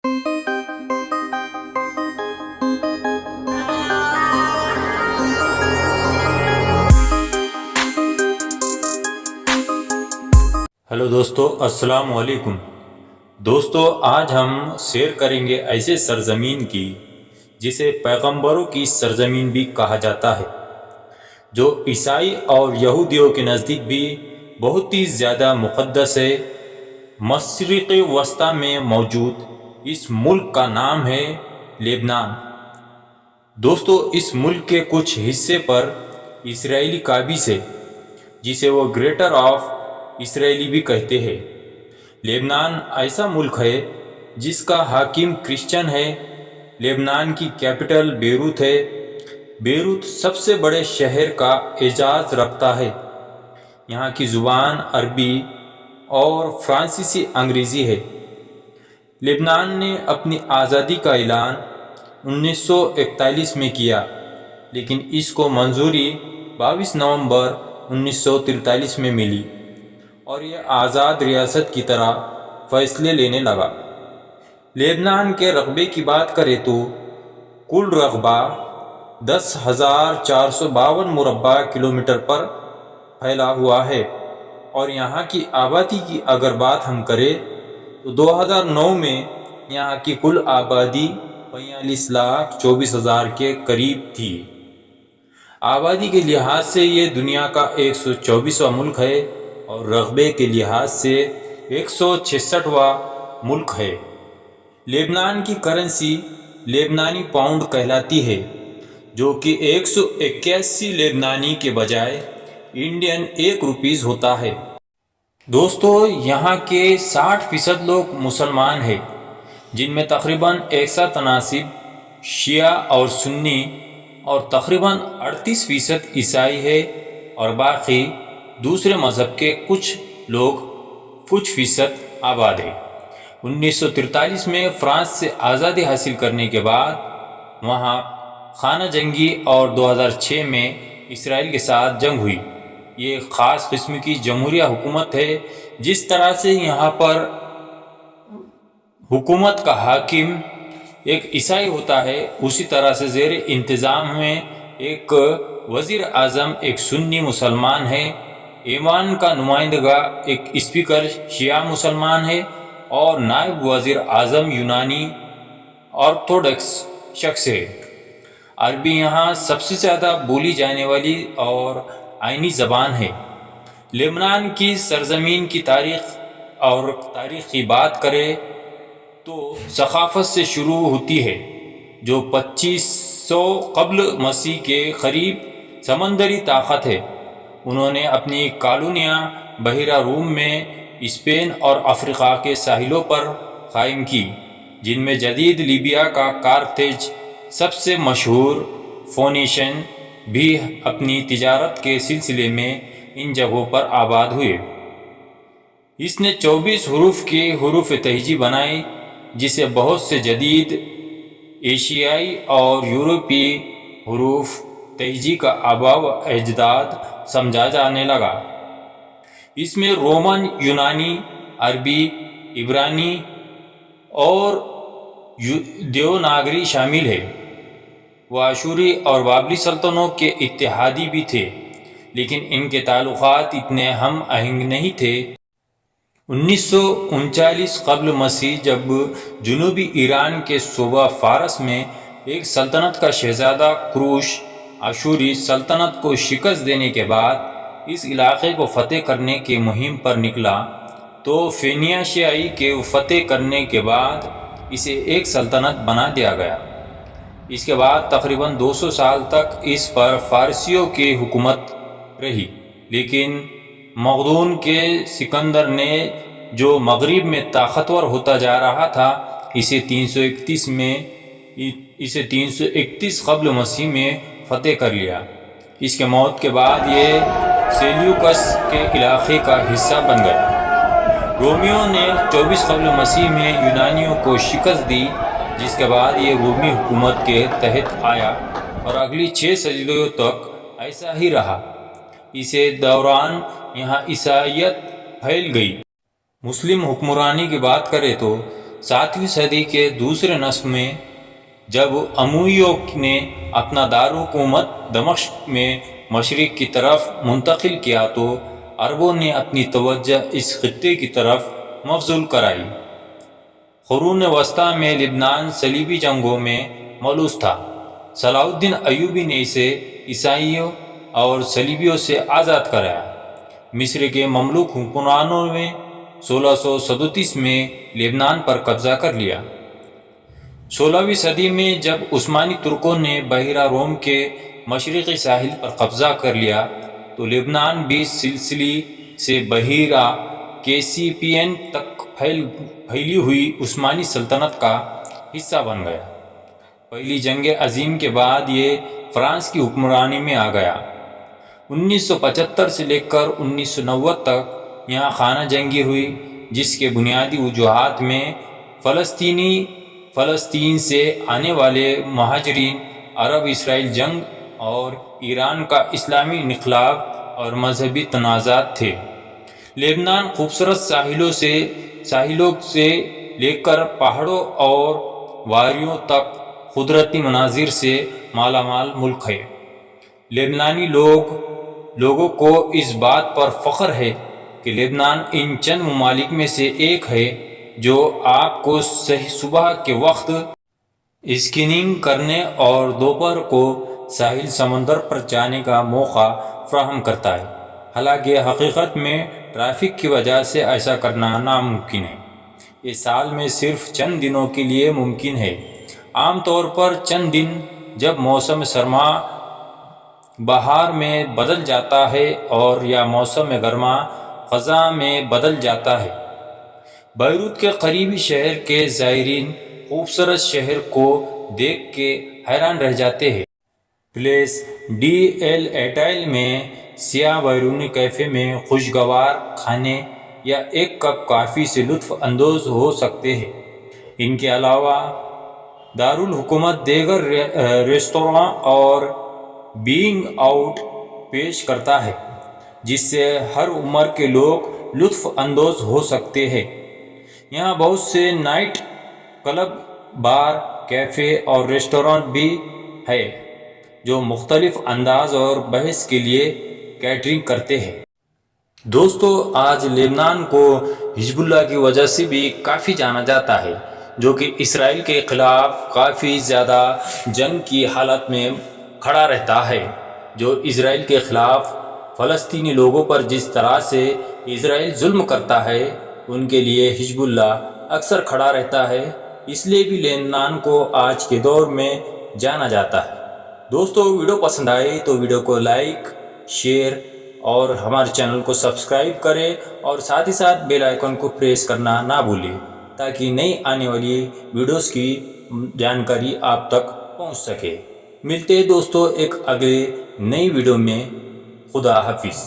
Hello دوستو، السلام علیکم۔ دوستو، آج ہم سیر کریں گے ایسے سرزمین کی جسے پیغمبروں کی سرزمین بھی کہا جاتا ہے، جو عیسائی اور یہودیوں کے نزدیک بھی بہت ہی زیادہ مقدس ہے۔ مشرق وسطی میں موجود اس ملک کا نام ہے لبنان۔ دوستو، اس ملک کے کچھ حصے پر اسرائیلی قابض ہے، جسے وہ گریٹر آف اسرائیلی بھی کہتے ہیں۔ لبنان ایسا ملک ہے جس کا حاکم کرسچن ہے۔ لبنان کی کیپٹل بیروت ہے۔ بیروت سب سے بڑے شہر کا اعزاز رکھتا ہے۔ یہاں کی زبان عربی اور فرانسیسی انگریزی ہے۔ لبنان نے اپنی آزادی کا اعلان 1941 میں کیا، لیکن اس کو منظوری 22 نومبر 1943 میں ملی اور یہ آزاد ریاست کی طرح فیصلے لینے لگا۔ لبنان کے رقبے کی بات کریں تو کل رقبہ 10,452 مربع کلومیٹر پر پھیلا ہوا ہے، اور یہاں کی آبادی کی اگر بات ہم کریں تو 2009 میں یہاں کی کل آبادی 45,24,000 کے قریب تھی۔ آبادی کے لحاظ سے یہ دنیا کا 124واں ملک ہے اور رقبے کے لحاظ سے 166واں ملک ہے۔ لبنان کی کرنسی لبنانی پاؤنڈ کہلاتی ہے، جو کہ 181 لبنانی کے بجائے انڈین 1 روپیز ہوتا ہے۔ دوستو، یہاں کے 60% لوگ مسلمان ہیں، جن میں تقریباً یکساں تناسب شیعہ اور سنی، اور تقریباً 38% عیسائی ہے اور باقی دوسرے مذہب کے کچھ فیصد آباد ہے۔ 1943 میں فرانس سے آزادی حاصل کرنے کے بعد وہاں خانہ جنگی اور 2006 میں اسرائیل کے ساتھ جنگ ہوئی۔ یہ ایک خاص قسم کی جمہوریہ حکومت ہے۔ جس طرح سے یہاں پر حکومت کا حاکم ایک عیسائی ہوتا ہے، اسی طرح سے زیر انتظام میں ایک وزیر اعظم ایک سنی مسلمان ہے، ایوان کا نمائندہ ایک اسپیکر شیعہ مسلمان ہے، اور نائب وزیر اعظم یونانی آرتھوڈکس شخص ہے۔ عربی یہاں سب سے زیادہ بولی جانے والی اور آئینی زبان ہے۔ لبنان کی سرزمین کی تاریخ کی بات کریں تو ثقافت سے شروع ہوتی ہے، جو 2500 قبل مسیح کے قریب سمندری طاقت ہے۔ انہوں نے اپنی کالونیاں بحیرہ روم میں اسپین اور افریقہ کے ساحلوں پر قائم کی، جن میں جدید لیبیا کا کارتھیج سب سے مشہور۔ فونیشین بھی اپنی تجارت کے سلسلے میں ان جگہوں پر آباد ہوئے۔ اس نے 24 حروف کی حروف تہجی بنائی، جسے بہت سے جدید ایشیائی اور یورپی حروف تہجی کا آباء و اجداد سمجھا جانے لگا۔ اس میں رومن، یونانی، عربی، عبرانی اور دیوناگری شامل ہے۔ وہ آشوری اور بابلی سلطنتوں کے اتحادی بھی تھے، لیکن ان کے تعلقات اتنے ہم آہنگ نہیں تھے۔ 1939 قبل مسیح جب جنوبی ایران کے صوبہ فارس میں ایک سلطنت کا شہزادہ کروش آشوری سلطنت کو شکست دینے کے بعد اس علاقے کو فتح کرنے کی مہم پر نکلا، تو فینیشیائی کے فتح کرنے کے بعد اسے ایک سلطنت بنا دیا گیا۔ اس کے بعد تقریباً 200 سال تک اس پر فارسیوں کی حکومت رہی، لیکن مقدون کے سکندر نے، جو مغرب میں طاقتور ہوتا جا رہا تھا، اسے 331 قبل مسیح میں فتح کر لیا۔ اس کے موت کے بعد یہ سیلیوکس کے علاقے کا حصہ بن گیا۔ رومیوں نے 24 قبل مسیح میں یونانیوں کو شکست دی، جس کے بعد یہ رومی حکومت کے تحت آیا اور اگلی 6 صدیوں تک ایسا ہی رہا۔ اسی دوران یہاں عیسائیت پھیل گئی۔ مسلم حکمرانی کی بات کریں تو 7ویں صدی کے دوسرے نصف میں جب امویوں نے اپنا دارالحکومت دمشق میں مشرق کی طرف منتقل کیا تو عربوں نے اپنی توجہ اس خطے کی طرف مبذول کرائی۔ قرون وسطیٰ میں لبنان صلیبی جنگوں میں ملوث تھا۔ صلاح الدین ایوبی نے اسے عیسائیوں اور صلیبیوں سے آزاد کرایا۔ مصر کے مملوک حکمرانوں نے 1637 میں لبنان پر قبضہ کر لیا۔ 16ویں صدی میں جب عثمانی ترکوں نے بحیرہ روم کے مشرقی ساحل پر قبضہ کر لیا تو لبنان بھی سسلی سے بحیرہ کیسپیئن تک پھیلی ہوئی عثمانی سلطنت کا حصہ بن گیا۔ پہلی جنگ عظیم کے بعد یہ فرانس کی حکمرانی میں آ گیا۔ 1975 سے لے کر 1990 تک یہاں خانہ جنگی ہوئی، جس کے بنیادی وجوہات میں فلسطین سے آنے والے مہاجرین، عرب اسرائیل جنگ اور ایران کا اسلامی انقلاب اور مذہبی تنازعات تھے۔ لبنان خوبصورت ساحلوں سے لے کر پہاڑوں اور وادیوں تک قدرتی مناظر سے مالا مال ملک ہے۔ لبنانی لوگوں کو اس بات پر فخر ہے کہ لبنان ان چند ممالک میں سے ایک ہے جو آپ کو صبح کے وقت اسکیننگ کرنے اور دوپہر کو ساحل سمندر پر جانے کا موقع فراہم کرتا ہے۔ حالانکہ حقیقت میں ٹریفک کی وجہ سے ایسا کرنا ناممکن ہے۔ یہ سال میں صرف چند دنوں کے لیے ممکن ہے، عام طور پر چند دن جب موسم سرما بہار میں بدل جاتا ہے اور یا موسم گرما خزاں میں بدل جاتا ہے۔ بیروت کے قریبی شہر کے زائرین خوبصورت شہر کو دیکھ کے حیران رہ جاتے ہیں۔ پلیس ڈی ایل ایٹائل میں سیاہ بیرونی کیفے میں خوشگوار کھانے یا ایک کپ کافی سے لطف اندوز ہو سکتے ہیں۔ ان کے علاوہ دارالحکومت دیگر ریستوراں اور بینگ آؤٹ پیش کرتا ہے جس سے ہر عمر کے لوگ لطف اندوز ہو سکتے ہیں۔ یہاں بہت سے نائٹ کلب، بار، کیفے اور ریسٹورانٹ بھی ہے جو مختلف انداز اور بحث کے لیے کیٹرنگ کرتے ہیں۔ دوستو، آج لبنان کو حزب اللہ کی وجہ سے بھی کافی جانا جاتا ہے، جو کہ اسرائیل کے خلاف کافی زیادہ جنگ کی حالت میں کھڑا رہتا ہے۔ جو اسرائیل کے خلاف فلسطینی لوگوں پر جس طرح سے اسرائیل ظلم کرتا ہے، ان کے لیے حزب اللہ اکثر کھڑا رہتا ہے۔ اس لیے بھی لبنان کو آج کے دور میں جانا جاتا ہے۔ دوستو، ویڈیو پسند آئے تو ویڈیو کو لائک، شیئر اور ہمارے چینل کو سبسکرائب کریں اور ساتھ ہی ساتھ بیل آئیکن کو پریس کرنا نہ بھولیں تاکہ نئی آنے والی ویڈیوز کی جانکاری آپ تک پہنچ سکے۔ ملتے ہیں دوستو ایک اگلے نئی ویڈیو میں۔ خدا حافظ۔